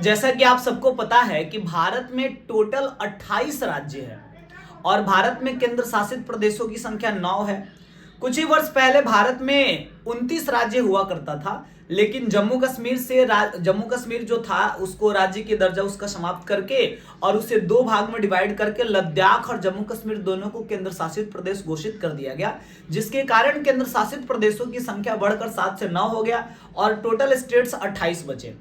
जैसा कि आप सबको पता है कि भारत में टोटल 28 राज्य है और भारत में केंद्र शासित प्रदेशों की संख्या 9 है। कुछ ही वर्ष पहले भारत में 29 राज्य हुआ करता था, लेकिन जम्मू कश्मीर जो था उसको राज्य की दर्जा उसका समाप्त करके और उसे दो भाग में डिवाइड करके लद्दाख और जम्मू कश्मीर दोनों को केंद्र शासित प्रदेश घोषित कर दिया गया, जिसके कारण केंद्र शासित प्रदेशों की संख्या बढ़कर 7 से 9 हो गया और टोटल स्टेट्स 28 बचे।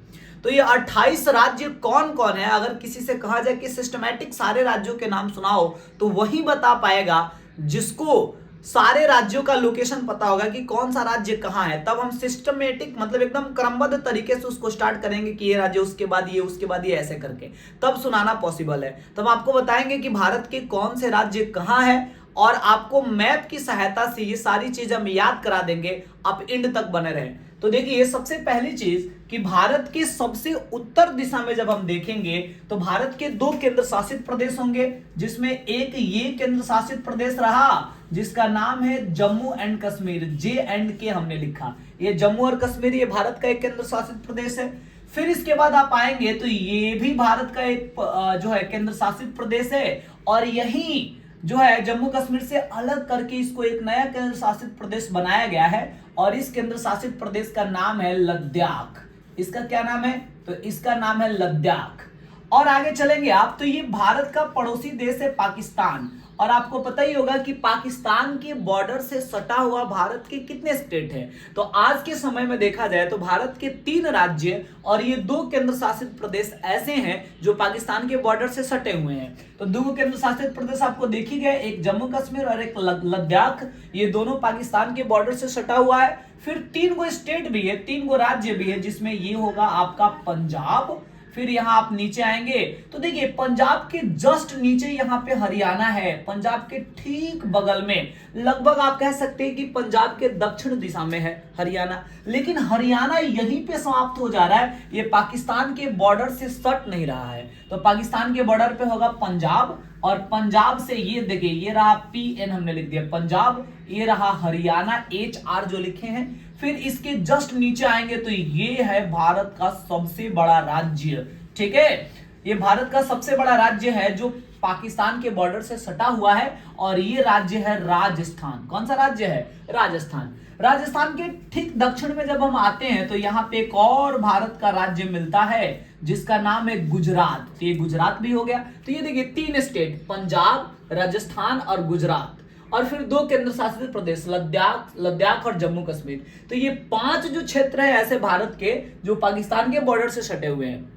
तो ये 28 राज्य कौन कौन है? अगर किसी से कहा जाए कि सिस्टमैटिक सारे राज्यों के नाम सुनाओ तो वही बता पाएगा जिसको सारे राज्यों का लोकेशन पता होगा कि कौन सा राज्य कहां है। तब हम सिस्टमैटिक मतलब एकदम क्रमबद्ध तरीके से उसको स्टार्ट करेंगे कि ये राज्य उसके बाद ये उसके बाद ये ऐसे करके तब सुनाना पॉसिबल है। तब आपको बताएंगे कि भारत के कौन से राज्य कहां है और आपको मैप की सहायता से ये सारी चीज हम याद करा देंगे। आप एंड तक बने रहें। तो देखिए, सबसे पहली चीज कि भारत के सबसे उत्तर दिशा में जब हम देखेंगे तो भारत के दो केंद्र शासित प्रदेश होंगे, जिसमें एक ये केंद्र शासित प्रदेश रहा जिसका नाम है जम्मू एंड कश्मीर। JNK हमने लिखा। ये जम्मू और कश्मीर ये भारत का एक केंद्र शासित प्रदेश है। फिर इसके बाद आप आएंगे तो ये भी भारत का एक जो है केंद्र शासित प्रदेश है और यही जो है जम्मू कश्मीर से अलग करके इसको एक नया केंद्र शासित प्रदेश बनाया गया है और इस केंद्र शासित प्रदेश का नाम है लद्दाख। इसका क्या नाम है? तो इसका नाम है लद्दाख। और आगे चलेंगे आप तो ये भारत का पड़ोसी देश है पाकिस्तान। और आपको पता ही होगा कि पाकिस्तान के बॉर्डर से सटा हुआ भारत के कितने स्टेट हैं। तो आज के समय में देखा जाए तो भारत के 3 राज्य और ये 2 केंद्र शासित प्रदेश ऐसे हैं जो पाकिस्तान के बॉर्डर से सटे हुए हैं। तो 2 केंद्र शासित प्रदेश आपको देख ही गए, एक जम्मू कश्मीर और एक लद्दाख। ये दोनों पाकिस्तान के बॉर्डर से सटा हुआ है। फिर 3 गो स्टेट भी है, 3 गो राज्य भी है, जिसमें ये होगा आपका पंजाब। फिर यहां आप नीचे आएंगे तो देखिए पंजाब के जस्ट नीचे यहां पे हरियाणा है। पंजाब के ठीक बगल में लगभग आप कह सकते हैं कि पंजाब के दक्षिण दिशा में है हरियाणा। लेकिन हरियाणा यहीं पे समाप्त हो जा रहा है, ये पाकिस्तान के बॉर्डर से सट नहीं रहा है। तो पाकिस्तान के बॉर्डर पे होगा पंजाब और पंजाब से ये देखिए ये रहा PN हमने लिख दिया पंजाब, ये रहा हरियाणा HR जो लिखे हैं। फिर इसके जस्ट नीचे आएंगे तो ये है भारत का सबसे बड़ा राज्य। ठीक है, ये भारत का सबसे बड़ा राज्य है जो पाकिस्तान के बॉर्डर से सटा हुआ है और ये राज्य है राजस्थान। कौन सा राज्य है? राजस्थान। राजस्थान के ठीक दक्षिण में जब हम आते हैं तो यहाँ पे एक और भारत का राज्य मिलता है जिसका नाम है गुजरात। तो ये गुजरात भी हो गया। तो ये देखिए 3 स्टेट, पंजाब, राजस्थान और गुजरात, और फिर 2 केंद्र शासित प्रदेश लद्दाख और जम्मू कश्मीर। तो ये 5 जो क्षेत्र है ऐसे भारत के जो पाकिस्तान के बॉर्डर से सटे हुए हैं।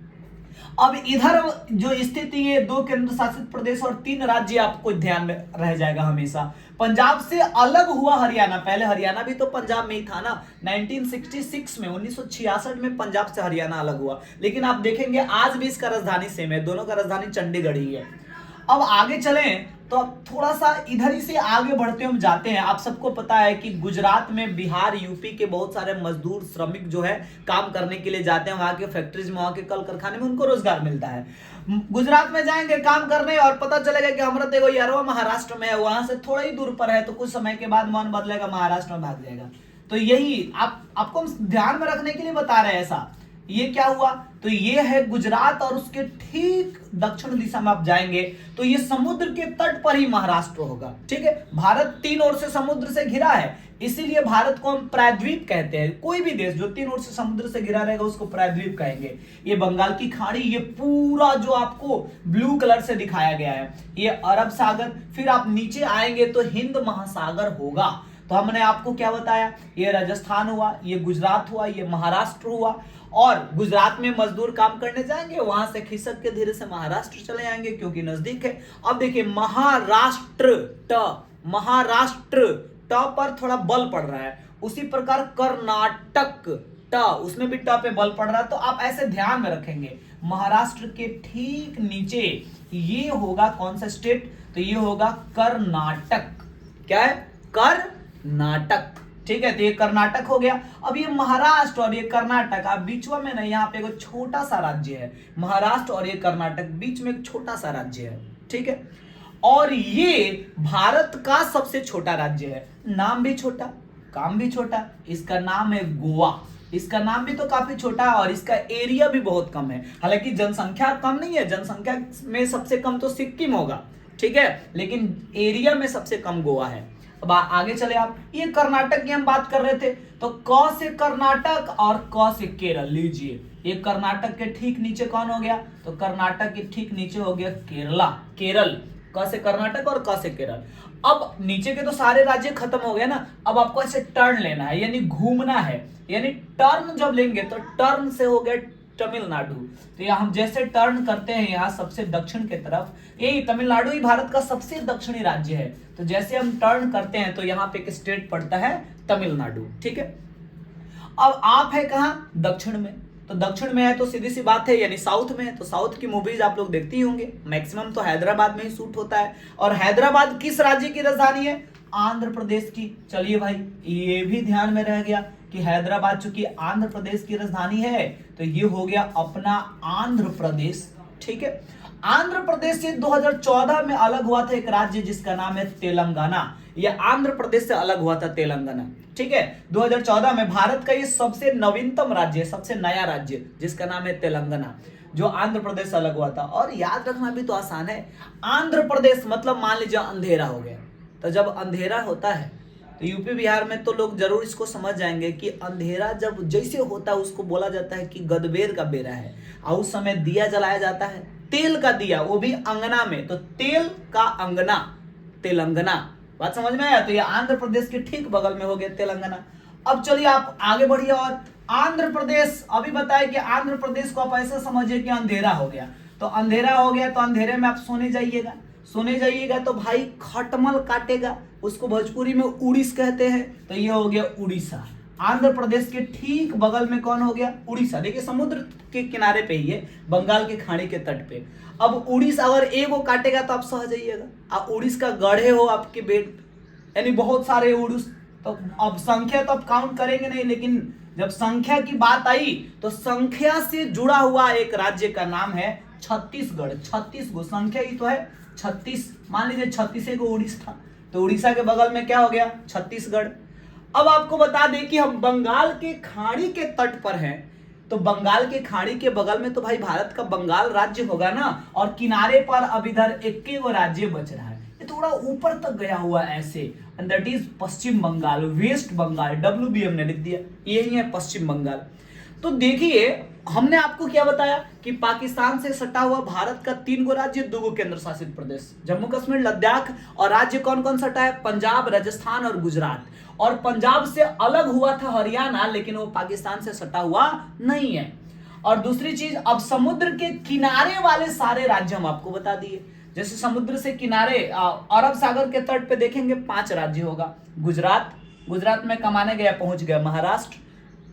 अब इधर जो स्थिति है 2 केंद्र शासित प्रदेश और 3 राज्य आपको ध्यान में रह जाएगा हमेशा। पंजाब से अलग हुआ हरियाणा। पहले हरियाणा भी तो पंजाब में ही था ना। 1966 में 1966 में पंजाब से हरियाणा अलग हुआ, लेकिन आप देखेंगे आज भी इसका राजधानी सेम है, दोनों का राजधानी चंडीगढ़ ही है। अब आगे चलें तो अब थोड़ा सा इधर ही से आगे बढ़ते हम जाते हैं। आप सबको पता है कि गुजरात में, बिहार, यूपी के बहुत सारे मजदूर श्रमिक जो है काम करने के लिए जाते हैं वहां के फैक्ट्रीज में, वहां के कल कारखाने में उनको रोजगार मिलता है। गुजरात में जाएंगे काम करने और पता चलेगा कि हमारा देखो यार महाराष्ट्र में है, वहां से थोड़ा ही दूर पर है, तो कुछ समय के बाद मन बदलेगा, महाराष्ट्र में भाग जाएगा। तो यही आपको हम ध्यान में रखने के लिए बता रहे हैं ऐसा। ये क्या हुआ? तो ये है गुजरात और उसके ठीक दक्षिण दिशा में आप जाएंगे तो ये समुद्र के तट पर ही महाराष्ट्र होगा। ठीक है, भारत 3 ओर से समुद्र से घिरा है, इसीलिए भारत को हम प्रायद्वीप कहते हैं। कोई भी देश जो 3 ओर से समुद्र से घिरा रहेगा उसको प्रायद्वीप कहेंगे। ये बंगाल की खाड़ी, ये पूरा जो आपको ब्लू कलर से दिखाया गया है, ये अरब सागर। फिर आप नीचे आएंगे तो हिंद महासागर होगा। तो हमने आपको क्या बताया? ये राजस्थान हुआ, ये गुजरात हुआ, ये महाराष्ट्र हुआ। और गुजरात में मजदूर काम करने जाएंगे, वहां से खिसक के धीरे से महाराष्ट्र चले जाएंगे क्योंकि नजदीक है। अब देखिए महाराष्ट्र ट पर थोड़ा बल पड़ रहा है, उसी प्रकार कर्नाटक ट, उसमें भी ट पे बल पड़ रहा है। तो आप ऐसे ध्यान में रखेंगे महाराष्ट्र के ठीक नीचे ये होगा कौन सा स्टेट? तो ये होगा कर्नाटक। क्या है? कर्नाटक। ठीक है, तो ये कर्नाटक हो गया। अब ये महाराष्ट्र और ये कर्नाटक आप बीचवा में ना, यहाँ पे एक छोटा सा राज्य है। महाराष्ट्र और ये कर्नाटक बीच में एक छोटा सा राज्य है। ठीक है, और ये भारत का सबसे छोटा राज्य है। नाम भी छोटा, काम भी छोटा। इसका नाम है गोवा। इसका नाम भी तो काफी छोटा है और इसका एरिया भी बहुत कम है। हालांकि जनसंख्या कम नहीं है, जनसंख्या में सबसे कम तो सिक्किम होगा, ठीक है, लेकिन एरिया में सबसे कम गोवा है। अब आगे चले आप, ये कर्नाटक की हम बात कर रहे थे, तो क से कर्नाटक और क से केरल लीजिए। ये कर्नाटक के ठीक नीचे कौन हो गया, तो कर्नाटक के ठीक नीचे हो गया केरला, केरल, क से कर्नाटक और क से केरल। अब नीचे के तो सारे राज्य खत्म हो गए ना, अब आपको ऐसे टर्न लेना है, यानी घूमना है, यानी टर्न जब लेंगे तो टर्न से हो गया तमिलनाडु। तो यहाँ हम जैसे टर्न करते हैं यहाँ सबसे दक्षिण की तरफ, यही तमिलनाडु ही भारत का सबसे दक्षिणी राज्य है, तो जैसे हम टर्न करते हैं तो यहाँ पे एक स्टेट पड़ता है तमिलनाडु, ठीक है। अब आप है कहाँ, दक्षिण में, तो दक्षिण में है तो सीधी सी बात है यानी साउथ में है, तो साउथ की मूवीज आप लोग देखते ही होंगे, मैक्सिमम तो हैदराबाद में ही शूट होता है। और हैदराबाद किस राज्य की राजधानी है, आंध्र प्रदेश की। चलिए भाई ये भी ध्यान में रह गया कि हैदराबाद चूंकि आंध्र प्रदेश की राजधानी है तो ये हो गया अपना आंध्र प्रदेश, ठीक है। आंध्र प्रदेश से 2014 में अलग हुआ था एक राज्य जिसका नाम है तेलंगाना, यह आंध्र प्रदेश से अलग हुआ था तेलंगाना, ठीक है। 2014 में भारत का ये सबसे नवीनतम राज्य है, सबसे नया राज्य जिसका नाम है तेलंगाना, जो आंध्र प्रदेश से अलग हुआ था। और याद रखना भी तो आसान है, आंध्र प्रदेश मतलब मान लीजिए अंधेरा हो गया, तो जब अंधेरा होता है तो यूपी बिहार में तो लोग जरूर इसको समझ जाएंगे कि अंधेरा जब जैसे होता है उसको बोला जाता है कि गदबेर का बेरा है, और उस समय दिया जलाया जाता है, तेल का दिया, वो भी अंगना में, तो तेल का अंगना तेलंगाना, बात समझ में आया। तो ये आंध्र प्रदेश के ठीक बगल में हो गया तेलंगाना। अब चलिए आप आगे बढ़िए, और आंध्र प्रदेश अभी बताया कि आंध्र प्रदेश को आप ऐसा समझिए कि अंधेरा हो गया, तो अंधेरा हो गया तो अंधेरे में आप सोने जाइएगा, सोने जाइएगा तो भाई खटमल काटेगा, उसको भोजपुरी में उड़ीस कहते हैं, तो ये हो गया उड़ीसा। आंध्र प्रदेश के ठीक बगल में कौन हो गया, उड़ीसा। देखिए समुद्र के किनारे पे ही है, बंगाल की खाड़ी के तट पे। अब उड़ीसा अगर एगो काटेगा तो आप सह जाइएगा, आप उड़ीस का गढ़े हो आपके बेट, यानी बहुत सारे उड़ीस, तो अब संख्या तो आप काउंट करेंगे नहीं, लेकिन जब संख्या की बात आई तो संख्या से जुड़ा हुआ एक राज्य का नाम है छत्तीसगढ़। 36 गो संख्या ही तो है 36, मान लीजिए 36 को उड़ीसा, तो उड़ीसा के बगल में क्या हो गया, छत्तीसगढ़। अब आपको बता दें कि हम बंगाल के खाड़ी के तट पर हैं, तो बंगाल के खाड़ी के बगल में तो भाई भारत का बंगाल राज्य होगा ना, और किनारे पर अब इधर एक राज्य बच रहा है, ये थोड़ा ऊपर तक गया हुआ ऐसे, and that is Paschim Bengal, West Bengal, WBM ने लिख दिया, यही है पश्चिम बंगाल। तो देखिए हमने आपको क्या बताया कि पाकिस्तान से सटा हुआ भारत का 3 गो राज्य, 2 गो केंद्र शासित प्रदेश, जम्मू कश्मीर लद्दाख, और राज्य कौन कौन सटा है, पंजाब, राजस्थान और गुजरात। और पंजाब से अलग हुआ था हरियाणा, लेकिन वो पाकिस्तान से सटा हुआ नहीं है। और दूसरी चीज, अब समुद्र के किनारे वाले सारे राज्य हम आपको बता दिए, जैसे समुद्र से किनारे अरब सागर के तट पे देखेंगे 5 राज्य होगा, गुजरात, गुजरात में कमाने गया पहुंच गया महाराष्ट्र,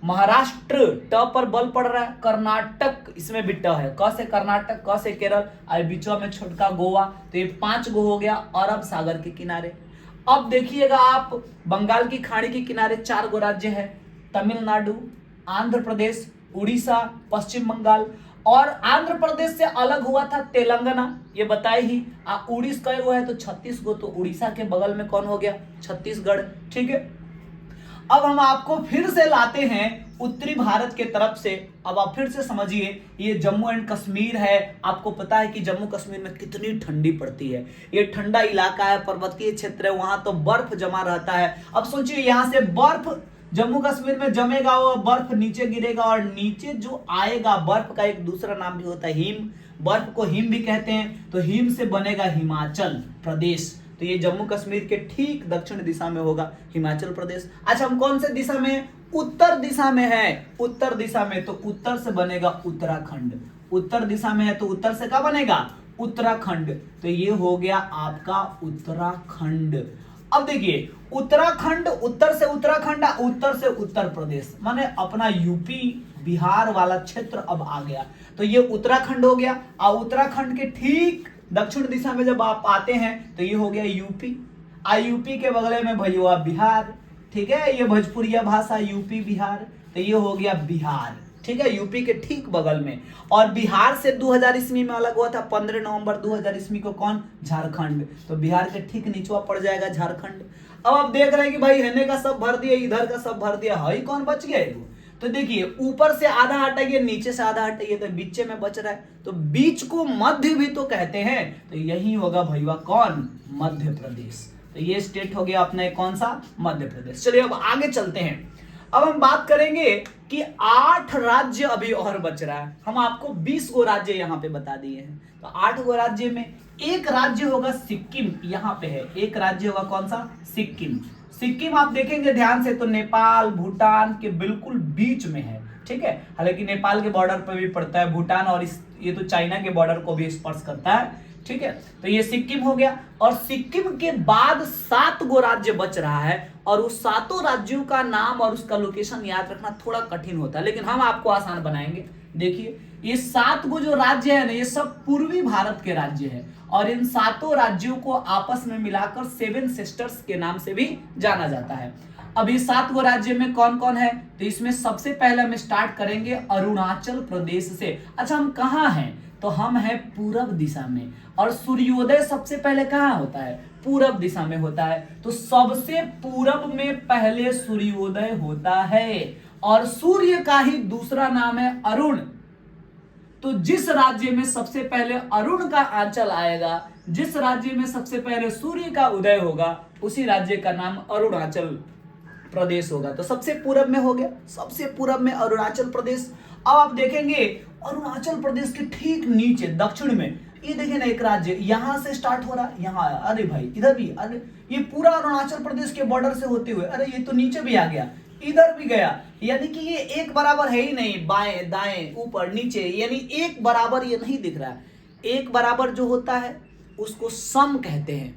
महाराष्ट्र ट पर बल पड़ रहा है, कर्नाटक इसमें भी ट है, क से कर्नाटक, क से केरल, और बीचों में छोटका गोवा, तो ये 5 गो हो गया अरब सागर के किनारे। अब देखिएगा आप बंगाल की खाड़ी के किनारे 4 गो राज्य है, तमिलनाडु, आंध्र प्रदेश, उड़ीसा, पश्चिम बंगाल, और आंध्र प्रदेश से अलग हुआ था तेलंगाना, ये बताए ही। उड़ीस कई गो है, तो 36 गो, तो उड़ीसा के बगल में कौन हो गया, छत्तीसगढ़, ठीक है। अब हम आपको फिर से लाते हैं उत्तरी भारत के तरफ से। अब आप फिर से समझिए, ये जम्मू एंड कश्मीर है, आपको पता है कि जम्मू कश्मीर में कितनी ठंडी पड़ती है, ये ठंडा इलाका है, पर्वतीय क्षेत्र है, वहां तो बर्फ जमा रहता है। अब सोचिए यहाँ से बर्फ जम्मू कश्मीर में जमेगा, वो बर्फ नीचे गिरेगा, और नीचे जो आएगा, बर्फ का एक दूसरा नाम भी होता है हिम, बर्फ को हिम भी कहते हैं, तो हिम से बनेगा हिमाचल प्रदेश। तो ये जम्मू कश्मीर के ठीक दक्षिण दिशा में होगा हिमाचल प्रदेश। अच्छा हम कौन से दिशा में, उत्तर दिशा में है, उत्तर दिशा में, तो उत्तर से बनेगा उत्तराखंड, उत्तर दिशा में है तो उत्तर से क्या बनेगा, उत्तराखंड, तो ये हो गया आपका उत्तराखंड। अब देखिए उत्तराखंड, उत्तर से उत्तराखंड, उत्तर से उत्तर प्रदेश, माने अपना यूपी बिहार वाला क्षेत्र अब आ गया, तो ये उत्तराखंड हो गया। और उत्तराखंड के ठीक दक्षिण दिशा में जब आप आते हैं तो ये हो गया यूपी, यूपी के बगल में भैया बिहार, ठीक है, ये भोजपुरिया भाषा यूपी बिहार, तो ये हो गया बिहार, ठीक है, यूपी के ठीक बगल में। और बिहार से 2000 ईस्वी में अलग हुआ था, 15 नवंबर 2000 ईस्वी को कौन, झारखंड, तो बिहार के ठीक नीचवा पड़ जाएगा झारखंड। अब आप देख रहे हैं कि भाई हेने का सब भर दिया, इधर का सब भर दिया, हई कौन बच गया, तो देखिए ऊपर से आधा हटाइए, नीचे से आधा हटाइए, तो बीच में बच रहा है, तो बीच को मध्य भी तो कहते हैं, तो यही होगा भैया कौन, मध्य प्रदेश। तो ये स्टेट हो गया अपना कौन सा, मध्य प्रदेश। चलिए अब आगे चलते हैं। अब हम बात करेंगे कि 8 राज्य अभी और बच रहा है। हम आपको 20 गो राज्य यहाँ पे बता दिए हैं, तो 8 गो राज्य में एक राज्य होगा सिक्किम, यहाँ पे है एक राज्य होगा कौन सा, सिक्किम। सिक्किम आप देखेंगे ध्यान से तो नेपाल भूटान के बिल्कुल बीच में है, ठीक है। हालांकि नेपाल के बॉर्डर पर भी पड़ता है भूटान, और ये तो चाइना के बॉर्डर को भी स्पर्श करता है, ठीक है। तो ये सिक्किम हो गया, और सिक्किम के बाद 7 गो राज्य बच रहा है, और उस 7 राज्यों का नाम और उसका लोकेशन याद रखना थोड़ा कठिन होता है, लेकिन हम आपको आसान बनाएंगे। देखिए ये 7 गो जो राज्य है ना, ये सब पूर्वी भारत के राज्य है, और इन 7 राज्यों को आपस में मिलाकर 7 सिस्टर्स के नाम से भी जाना जाता है। अब ये 7 गो राज्य में कौन कौन है, तो इसमें सबसे पहले हम स्टार्ट करेंगे अरुणाचल प्रदेश से। अच्छा हम कहाँ हैं, तो हम हैं पूरब दिशा में, और सूर्योदय सबसे पहले कहाँ होता है, पूरब दिशा में होता है। तो सबसे पूरब में पहले सूर्योदय होता है, और सूर्य का ही दूसरा नाम है अरुण। तो जिस राज्य में सबसे पहले अरुण का आंचल आएगा, जिस राज्य में सबसे पहले सूर्य का उदय होगा, उसी राज्य का नाम अरुणाचल प्रदेश होगा। तो सबसे पूरब में हो गया, सबसे पूरब में अरुणाचल प्रदेश। अब आप देखेंगे अरुणाचल प्रदेश के ठीक नीचे दक्षिण में ये देखिए ना एक राज्य यहां से स्टार्ट हो रहा है, यहाँ आया, अरे भाई इधर भी, अरे ये पूरा अरुणाचल प्रदेश के बॉर्डर से होते हुए, अरे ये तो नीचे भी आ गया, इधर भी गया। यानी कि ये एक बराबर है ही नहीं, बाएं दाएं ऊपर नीचे, यानी एक बराबर ये नहीं दिख रहा है। एक बराबर जो होता है उसको सम कहते हैं,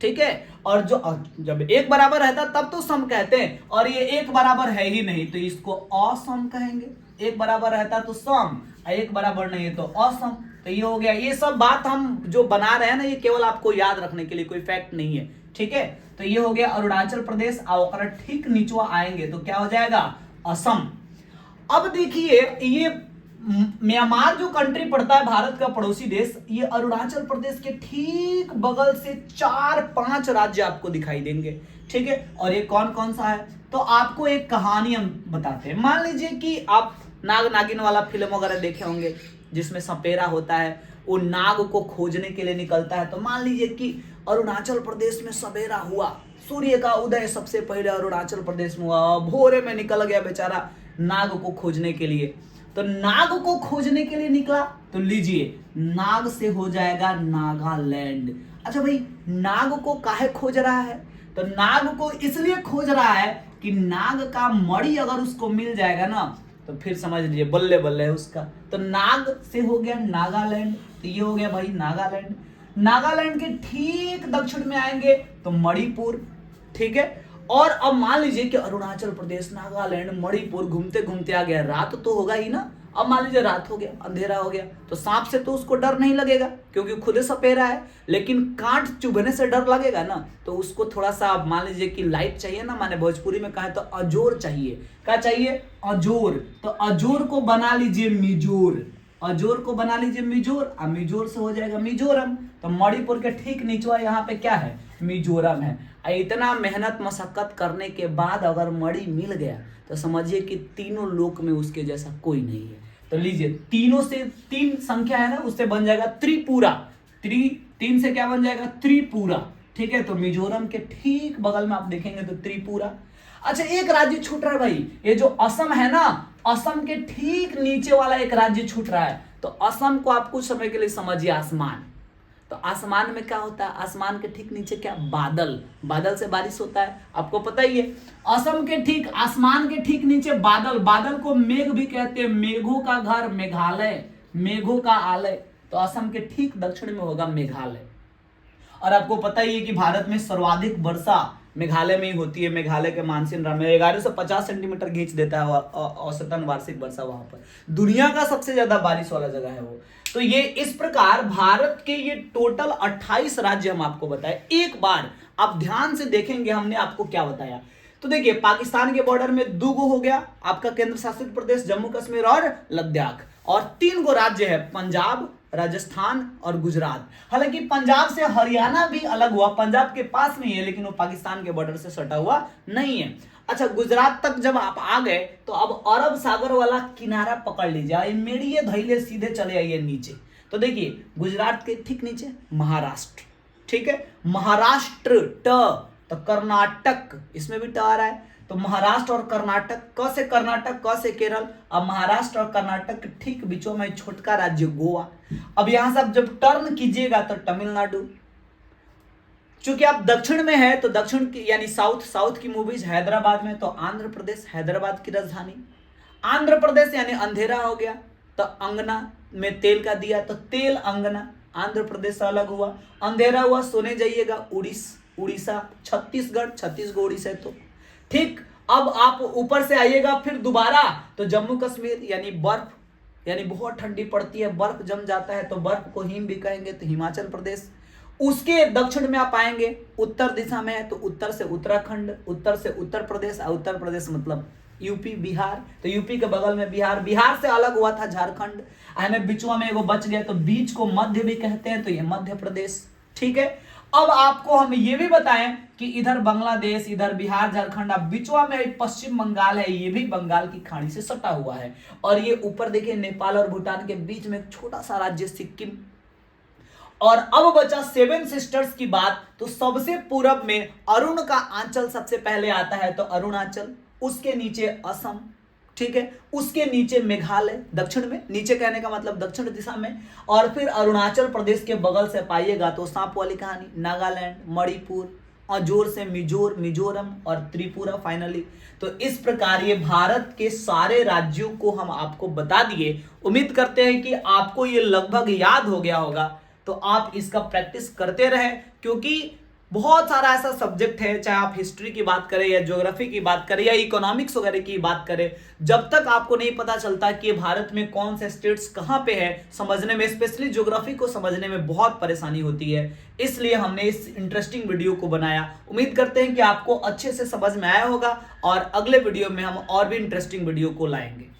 ठीक है। और जो जब एक बराबर रहता तब तो सम कहते हैं, और ये एक बराबर है ही नहीं तो इसको असम कहेंगे। एक बराबर रहता तो सम, एक बराबर नहीं है तो असम। तो ये हो गया। ये सब बात हम जो बना रहे हैं ना, ये केवल आपको याद रखने के लिए, कोई फैक्ट नहीं है, ठीक है। तो ये हो गया अरुणाचल प्रदेश। और ठीक नीचवा आएंगे तो क्या हो जाएगा, असम। अब देखिए ये म्यांमार जो कंट्री पड़ता है भारत का पड़ोसी देश, ये अरुणाचल प्रदेश के ठीक बगल से 4-5 राज्य आपको दिखाई देंगे, ठीक है। और ये कौन कौन सा है, तो आपको एक कहानी हम बताते हैं। मान लीजिए कि आप नाग नागिन वाला फिल्म वगैरह देखे होंगे, जिसमें सपेरा होता है, वो नाग को खोजने के लिए निकलता है। तो मान लीजिए कि अरुणाचल प्रदेश में सवेरा हुआ, सूर्य का उदय सबसे पहले अरुणाचल प्रदेश में हुआ, भोरे में निकल गया बेचारा नाग को खोजने के लिए। तो नाग को खोजने के लिए निकला, तो लीजिए नाग से हो जाएगा नागालैंड। अच्छा भाई नाग को काहे खोज रहा है, तो नाग को इसलिए खोज रहा है कि नाग का मणि अगर उसको मिल जाएगा ना, तो फिर समझ लीजिए बल्ले बल्ले है उसका। तो नाग से हो गया नागालैंड, तो ये हो गया भाई नागालैंड। नागालैंड के ठीक दक्षिण में आएंगे तो मणिपुर, ठीक है। और अब मान लीजिए कि अरुणाचल प्रदेश, नागालैंड, मणिपुर घूमते घूमते आ गया, रात तो होगा ही ना। अब मान लीजिए रात हो गया, अंधेरा हो गया, तो सांप से तो उसको डर नहीं लगेगा क्योंकि खुद सपेरा है, लेकिन कांट चुभने से डर लगेगा ना। तो उसको थोड़ा सा मान लीजिए कि लाइट चाहिए ना, माने भोजपुरी में कहें तो अजोर चाहिए। क्या चाहिए, अजोर। तो अजोर को बना लीजिए मिजोर, अजोर को बना लीजिए मिजोर, और मिजोर से हो जाएगा मिजोरम। तो मणिपुर के ठीक नीचवा यहाँ पे क्या है, मिजोरम है। इतना मेहनत मशक्कत करने के बाद अगर मणि मिल गया तो समझिए कि तीनों लोक में उसके जैसा कोई नहीं है। तो लीजिए तीनों से 3 संख्या है ना, उससे बन जाएगा त्रिपुरा। 3 से क्या बन जाएगा, त्रिपुरा, ठीक है। तो मिजोरम के ठीक बगल में आप देखेंगे तो त्रिपुरा। अच्छा एक राज्य छूट रहा है भाई, ये जो असम है ना, असम के ठीक नीचे वाला एक राज्य छूट रहा है। तो असम को आप कुछ समय के लिए समझिए आसमान। तो आसमान में क्या होता है, आसमान के ठीक नीचे क्या, बादल। बादल से बारिश होता है, आपको पता ही है। असम के ठीक आसमान के ठीक नीचे बादल, बादल को मेघ भी कहते हैं, मेघों का घर मेघालय, मेघों का आलय। तो असम के ठीक दक्षिण में होगा मेघालय। और आपको पता ही है कि भारत में सर्वाधिक वर्षा मेघालय में ही होती है। मेघालय के मानसून में 1150 सेंटीमीटर खींच देता है औसतन वार्षिक वर्षा, वहां पर दुनिया का सबसे ज्यादा बारिश वाला जगह है वो। तो ये इस प्रकार भारत के ये टोटल 28 राज्य हम आपको बताए। एक बार आप ध्यान से देखेंगे हमने आपको क्या बताया। तो देखिए पाकिस्तान के बॉर्डर में 2 गो हो गया आपका केंद्र शासित प्रदेश, जम्मू कश्मीर और लद्दाख, और 3 गो राज्य है, पंजाब, राजस्थान और गुजरात। हालांकि पंजाब से हरियाणा भी अलग हुआ, पंजाब के पास में है, लेकिन वो पाकिस्तान के बॉर्डर से सटा हुआ नहीं है। अच्छा, गुजरात तक जब आप आ गए तो अब अरब सागर वाला किनारा पकड़ लीजिए, मेरी धैले सीधे चले आइए नीचे। तो देखिए गुजरात के ठीक नीचे महाराष्ट्र, ठीक है, महाराष्ट्र ट, तो कर्नाटक इसमें भी ट आ रहा है, तो महाराष्ट्र और कर्नाटक, क से कर्नाटक, क से केरल। अब महाराष्ट्र और कर्नाटक के ठीक बीचों में छोटका राज्य गोवा। अब यहां से आप जब टर्न कीजिएगा तो तमिलनाडु। चूंकि आप दक्षिण में है तो दक्षिण की यानी साउथ की मूवीज हैदराबाद में, तो आंध्र प्रदेश हैदराबाद की राजधानी। आंध्र प्रदेश यानी अंधेरा हो गया, तो अंगना में तेल का दिया तो तेल अंगना, आंध्र प्रदेश से अलग हुआ। अंधेरा हुआ सोने जाइएगा उड़ीसा, छत्तीसगढ़ उड़ीसा है तो ठीक। अब आप ऊपर से आइएगा फिर दोबारा तो जम्मू कश्मीर यानी बर्फ, यानी बहुत ठंडी पड़ती है, बर्फ जम जाता है तो बर्फ को हिम भी कहेंगे, तो हिमाचल प्रदेश। उसके दक्षिण में आप आएंगे उत्तर दिशा में है तो उत्तर से उत्तराखंड, उत्तर से उत्तर प्रदेश, और उत्तर प्रदेश मतलब यूपी बिहार, तो यूपी के बगल में बिहार, बिहार से अलग हुआ था झारखंड, हमें बीचवा में एगो बच गया तो बीच को मध्य भी कहते हैं, तो ये मध्य प्रदेश, ठीक है। अब आपको हम ये भी बताएं कि इधर बांग्लादेश, इधर बिहार झारखंड, अब बीचवा में पश्चिम बंगाल है, ये भी बंगाल की खाड़ी से सटा हुआ है। और ये ऊपर देखिए नेपाल और भूटान के बीच में एक छोटा सा राज्य सिक्किम। और अब बचा सेवन सिस्टर्स की बात, तो सबसे पूरब में अरुण का आंचल सबसे पहले आता है, तो अरुणाचल, उसके नीचे असम, ठीक है, उसके नीचे मेघालय दक्षिण में, नीचे कहने का मतलब दक्षिण दिशा में, और फिर अरुणाचल प्रदेश के बगल से पाइएगा तो सांप वाली कहानी नागालैंड, मणिपुर, और जोर से मिजोरम और त्रिपुरा फाइनली। तो इस प्रकार ये भारत के सारे राज्यों को हम आपको बता दिए। उम्मीद करते हैं कि आपको ये लगभग याद हो गया होगा, तो आप इसका प्रैक्टिस करते रहें, क्योंकि बहुत सारा ऐसा सब्जेक्ट है, चाहे आप हिस्ट्री की बात करें या ज्योग्राफी की बात करें या इकोनॉमिक्स वगैरह की बात करें, जब तक आपको नहीं पता चलता कि भारत में कौन से स्टेट्स कहां पे है, समझने में, स्पेशली ज्योग्राफी को समझने में बहुत परेशानी होती है। इसलिए हमने इस इंटरेस्टिंग वीडियो को बनाया। उम्मीद करते हैं कि आपको अच्छे से समझ में आया होगा, और अगले वीडियो में हम और भी इंटरेस्टिंग वीडियो को लाएंगे।